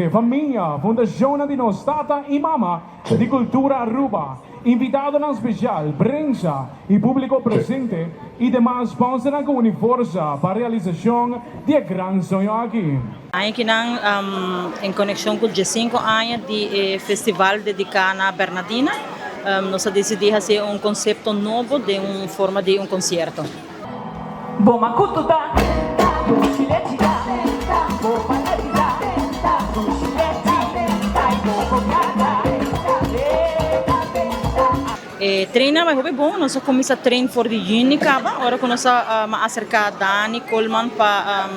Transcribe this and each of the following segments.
gente, família, Fundação de Nos Tata e Mama de Cultura Aruba, invitado na especial, prensa e público presente e demais sponsors que unem força para a realização de grande sonho aqui. Aqui em conexão com os 5 anos de festival dedicado a Bernardina, nós decidimos fazer conceito novo de forma de concerto. Treina mas é bom, nós começamos a treinar for de Unicaba, agora que nós acercar Dani Coleman para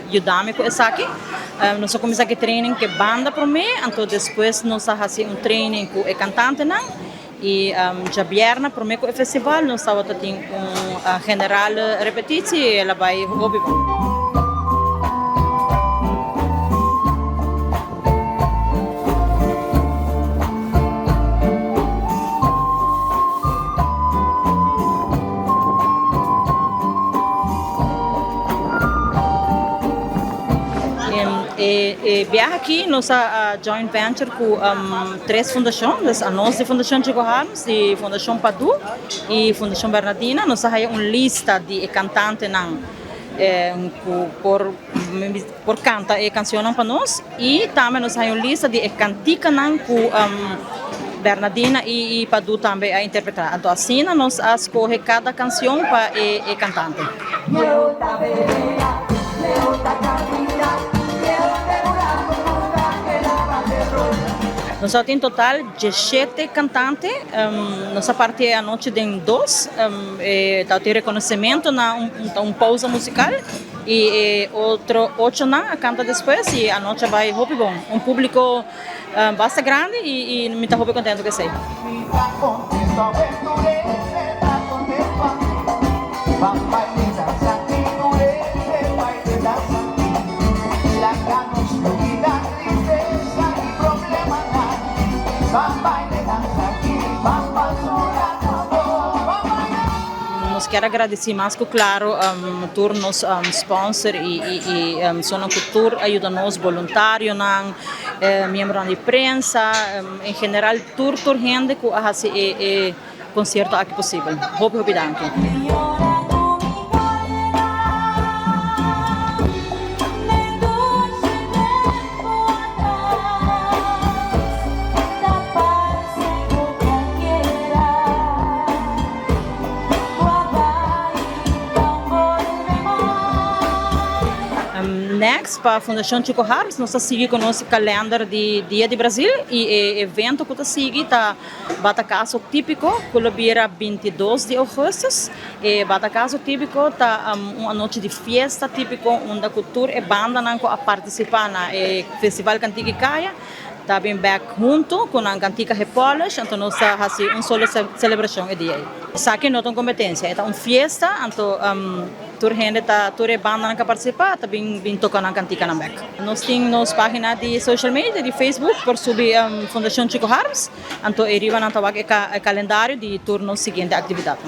ajudar-me com isso aqui. Nós começamos a treinar com banda para mim, então depois nós fazemos treining com o cantante não. E já vierna para mim com o festival, nós estamos tendo general repetição e ela vai ouvir. Viaja aqui nossa joint venture com 3 fundações, a nossa Fundação Chico Harms, a Fundação Padu e a Fundação Bernardina. Nós temos uma lista de cantantes por canta e canções para nós e também nós temos uma lista de canticas com Bernardina e Padu também a interpretar. Então assim nós escolhe cada canção para o cantante. Nós temos em total 17 cantantes, nossa parte é a noite tem 2, tem reconhecimento na pausa musical e outro 8 canta depois e a noite vai muito bom. Público bastante grande e me está muito contente que sei. Nós quero agradecer mais que claro por nos sponsor e Zona Cultura ajuda-nos voluntário membros de prensa em geral toda gente que faz o concerto aqui possível. Muito obrigado. Next, para a Fundação Chico Harms, nós seguimos com o nosso calendário de Dia de Brasil e o evento que nós seguimos está Batacaso Típico, que vira 22 de agosto. E Batacaso Típico está uma noite de festa típico, onde a cultura e banda não participar no Festival Cantiga e Caia. Está bem back junto com a Cantiga Polish, então nós fazemos uma só celebração e dia. Isso aqui não tem competência, é uma festa, então toda gente toda banda que participa também toca na Cantiga na back. Nós temos nossa página de social media, de Facebook, por subir Fundação Chico Harms, então arriba na o calendário de turno seguinte atividade.